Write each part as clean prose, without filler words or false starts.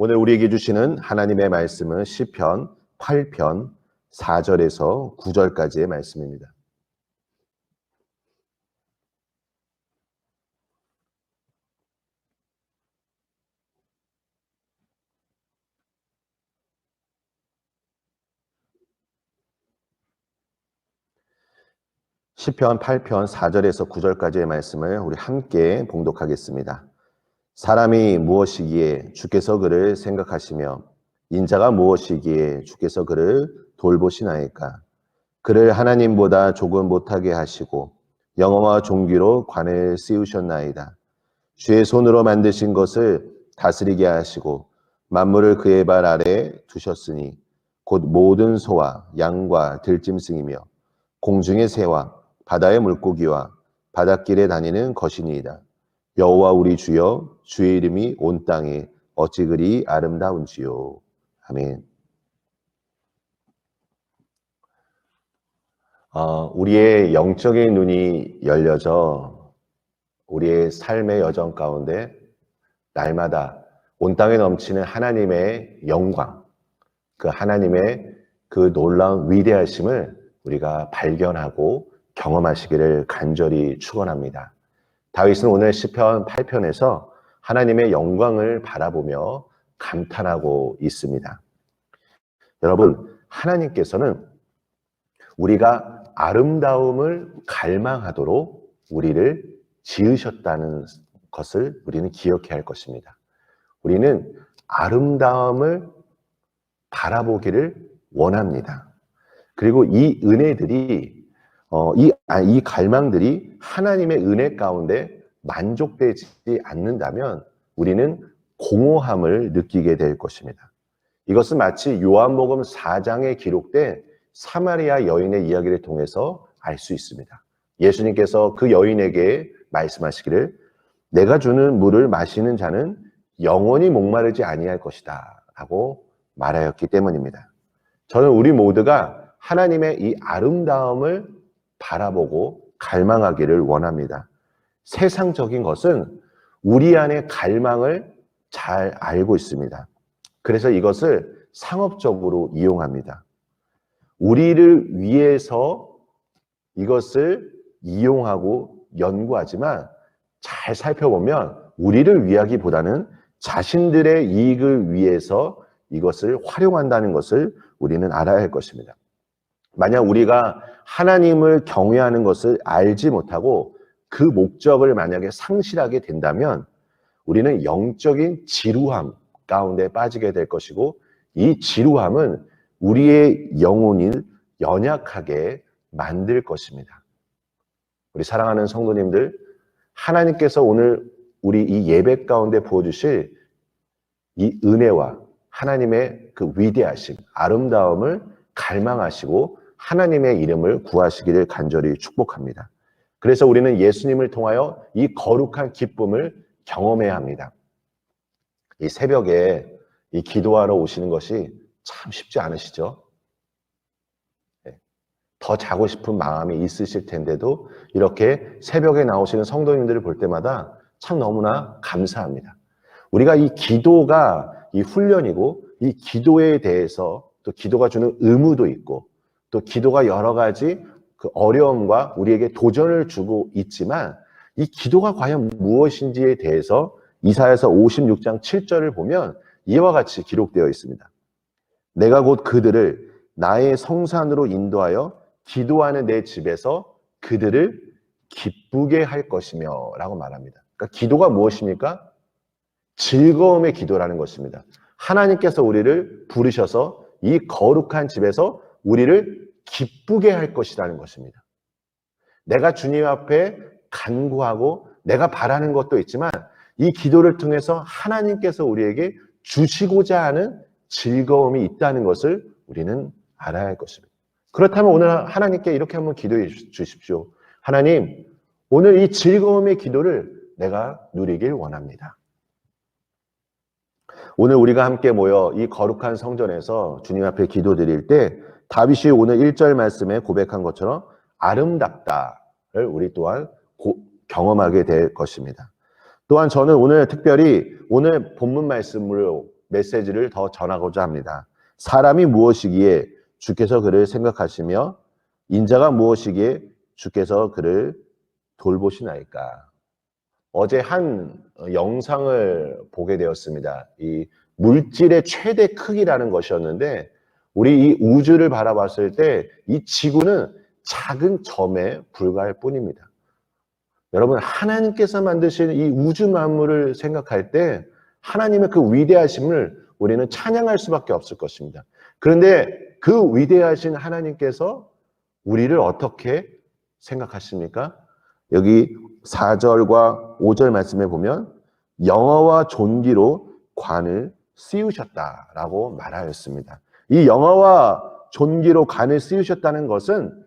오늘 우리에게 주시는 하나님의 말씀은 시편 8편 4절에서 9절까지의 말씀입니다. 시편 8편 4절에서 9절까지의 말씀을 우리 함께 봉독하겠습니다. 사람이 무엇이기에 주께서 그를 생각하시며 인자가 무엇이기에 주께서 그를 돌보시나이까. 그를 하나님보다 조금 못하게 하시고 영어와 종기로 관을 씌우셨나이다. 주의 손으로 만드신 것을 다스리게 하시고 만물을 그의 발 아래에 두셨으니 곧 모든 소와 양과 들짐승이며 공중의 새와 바다의 물고기와 바닷길에 다니는 것이니이다. 여호와 우리 주여, 주의 이름이 온 땅에 어찌 그리 아름다운지요. 아멘. 우리의 영적인 눈이 열려져 우리의 삶의 여정 가운데 날마다 온 땅에 넘치는 하나님의 영광, 그 하나님의 그 놀라운 위대하심을 우리가 발견하고 경험하시기를 간절히 축원합니다. 다윗은 오늘 시편 8편에서 하나님의 영광을 바라보며 감탄하고 있습니다. 여러분, 하나님께서는 우리가 아름다움을 갈망하도록 우리를 지으셨다는 것을 우리는 기억해야 할 것입니다. 우리는 아름다움을 바라보기를 원합니다. 그리고 이 은혜들이 이 갈망들이 하나님의 은혜 가운데 만족되지 않는다면 우리는 공허함을 느끼게 될 것입니다. 이것은 마치 요한복음 4장에 기록된 사마리아 여인의 이야기를 통해서 알 수 있습니다. 예수님께서 그 여인에게 말씀하시기를 내가 주는 물을 마시는 자는 영원히 목마르지 아니할 것이다 라고 말하였기 때문입니다. 저는 우리 모두가 하나님의 이 아름다움을 바라보고 갈망하기를 원합니다. 세상적인 것은 우리 안의 갈망을 잘 알고 있습니다. 그래서 이것을 상업적으로 이용합니다. 우리를 위해서 이것을 이용하고 연구하지만 잘 살펴보면 우리를 위하기보다는 자신들의 이익을 위해서 이것을 활용한다는 것을 우리는 알아야 할 것입니다. 만약 우리가 하나님을 경외하는 것을 알지 못하고 그 목적을 만약에 상실하게 된다면 우리는 영적인 지루함 가운데 빠지게 될 것이고 이 지루함은 우리의 영혼을 연약하게 만들 것입니다. 우리 사랑하는 성도님들, 하나님께서 오늘 우리 이 예배 가운데 부어주실 이 은혜와 하나님의 그 위대하심, 아름다움을 갈망하시고 하나님의 이름을 구하시기를 간절히 축복합니다. 그래서 우리는 예수님을 통하여 이 거룩한 기쁨을 경험해야 합니다. 이 새벽에 이 기도하러 오시는 것이 참 쉽지 않으시죠? 더 자고 싶은 마음이 있으실 텐데도 이렇게 새벽에 나오시는 성도님들을 볼 때마다 참 너무나 감사합니다. 우리가 이 기도가 이 훈련이고 이 기도에 대해서 또 기도가 주는 의무도 있고 또 기도가 여러 가지 그 어려움과 우리에게 도전을 주고 있지만 이 기도가 과연 무엇인지에 대해서 이사야서 56장 7절을 보면 이와 같이 기록되어 있습니다. 내가 곧 그들을 나의 성산으로 인도하여 기도하는 내 집에서 그들을 기쁘게 할 것이며 라고 말합니다. 그러니까 기도가 무엇입니까? 즐거움의 기도라는 것입니다. 하나님께서 우리를 부르셔서 이 거룩한 집에서 우리를 기쁘게 할 것이라는 것입니다. 내가 주님 앞에 간구하고 내가 바라는 것도 있지만 이 기도를 통해서 하나님께서 우리에게 주시고자 하는 즐거움이 있다는 것을 우리는 알아야 할 것입니다. 그렇다면 오늘 하나님께 이렇게 한번 기도해 주십시오. 하나님, 오늘 이 즐거움의 기도를 내가 누리길 원합니다. 오늘 우리가 함께 모여 이 거룩한 성전에서 주님 앞에 기도드릴 때 다윗이 오늘 1절 말씀에 고백한 것처럼 아름답다를 우리 또한 경험하게 될 것입니다. 또한 저는 오늘 특별히 오늘 본문 말씀으로 메시지를 더 전하고자 합니다. 사람이 무엇이기에 주께서 그를 생각하시며 인자가 무엇이기에 주께서 그를 돌보시나이까. 어제 한 영상을 보게 되었습니다. 이 물질의 최대 크기라는 것이었는데 우리 이 우주를 바라봤을 때 이 지구는 작은 점에 불과할 뿐입니다. 여러분, 하나님께서 만드신 이 우주 만물을 생각할 때 하나님의 그 위대하심을 우리는 찬양할 수밖에 없을 것입니다. 그런데 그 위대하신 하나님께서 우리를 어떻게 생각하십니까? 여기 4절과 5절 말씀에 보면 영화와 존귀로 관을 씌우셨다라고 말하였습니다. 이 영화와 존귀로 관을 씌우셨다는 것은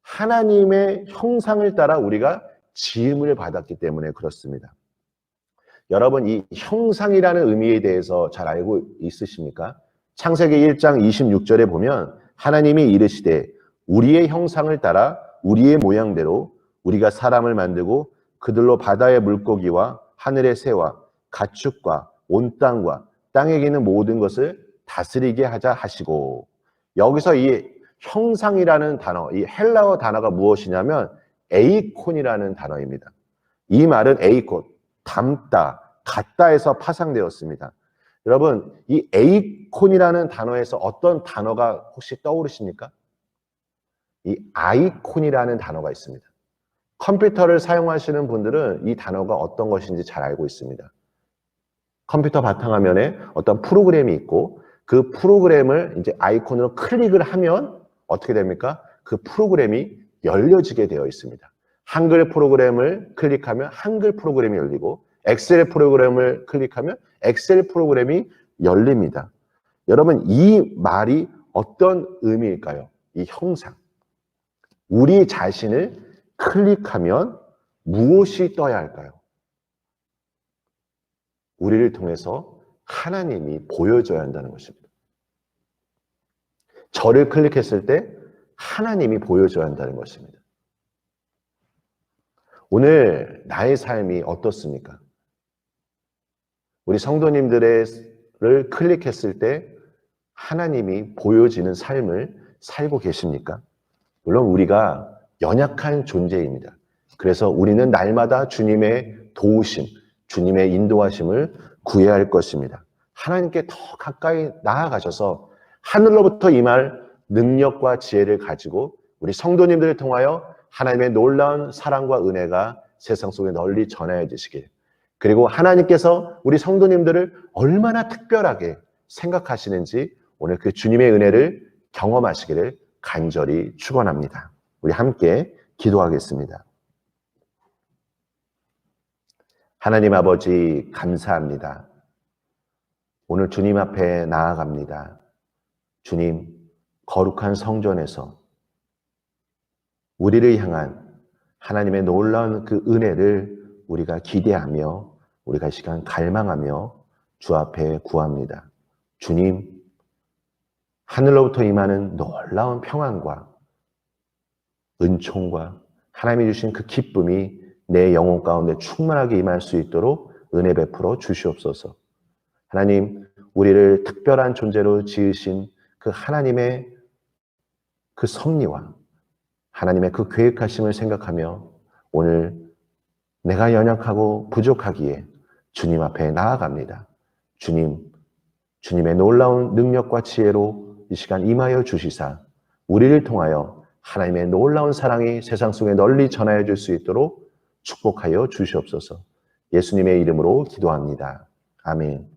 하나님의 형상을 따라 우리가 지음을 받았기 때문에 그렇습니다. 여러분, 이 형상이라는 의미에 대해서 잘 알고 있으십니까? 창세기 1장 26절에 보면 하나님이 이르시되 우리의 형상을 따라 우리의 모양대로 우리가 사람을 만들고 그들로 바다의 물고기와 하늘의 새와 가축과 온 땅과 땅에 기는 모든 것을 다스리게 하자 하시고, 여기서 이 형상이라는 단어, 이 헬라어 단어가 무엇이냐면 에이콘이라는 단어입니다. 이 말은 에이콘, 닮다, 같다에서 파생되었습니다. 여러분, 이 에이콘이라는 단어에서 어떤 단어가 혹시 떠오르십니까? 이 아이콘이라는 단어가 있습니다. 컴퓨터를 사용하시는 분들은 이 단어가 어떤 것인지 잘 알고 있습니다. 컴퓨터 바탕화면에 어떤 프로그램이 있고 그 프로그램을 이제 아이콘으로 클릭을 하면 어떻게 됩니까? 그 프로그램이 열려지게 되어 있습니다. 한글 프로그램을 클릭하면 한글 프로그램이 열리고 엑셀 프로그램을 클릭하면 엑셀 프로그램이 열립니다. 여러분, 이 말이 어떤 의미일까요? 이 형상. 우리 자신을 클릭하면 무엇이 떠야 할까요? 우리를 통해서 하나님이 보여줘야 한다는 것입니다. 저를 클릭했을 때 하나님이 보여줘야 한다는 것입니다. 오늘 나의 삶이 어떻습니까? 우리 성도님들을 클릭했을 때 하나님이 보여지는 삶을 살고 계십니까? 물론 우리가 연약한 존재입니다. 그래서 우리는 날마다 주님의 도우심, 주님의 인도하심을 구해야 할 것입니다. 하나님께 더 가까이 나아가셔서 하늘로부터 임할 능력과 지혜를 가지고 우리 성도님들을 통하여 하나님의 놀라운 사랑과 은혜가 세상 속에 널리 전해지시길, 그리고 하나님께서 우리 성도님들을 얼마나 특별하게 생각하시는지 오늘 그 주님의 은혜를 경험하시기를 간절히 축원합니다. 우리 함께 기도하겠습니다. 하나님 아버지, 감사합니다. 오늘 주님 앞에 나아갑니다. 주님, 거룩한 성전에서 우리를 향한 하나님의 놀라운 그 은혜를 우리가 기대하며 우리가 이 시간 갈망하며 주 앞에 구합니다. 주님, 하늘로부터 임하는 놀라운 평안과 은총과 하나님이 주신 그 기쁨이 내 영혼 가운데 충만하게 임할 수 있도록 은혜 베풀어 주시옵소서. 하나님, 우리를 특별한 존재로 지으신 그 하나님의 그 섭리와 하나님의 그 계획하심을 생각하며 오늘 내가 연약하고 부족하기에 주님 앞에 나아갑니다. 주님, 주님의 놀라운 능력과 지혜로 이 시간 임하여 주시사 우리를 통하여 하나님의 놀라운 사랑이 세상 속에 널리 전하여 줄 수 있도록 축복하여 주시옵소서. 예수님의 이름으로 기도합니다. 아멘.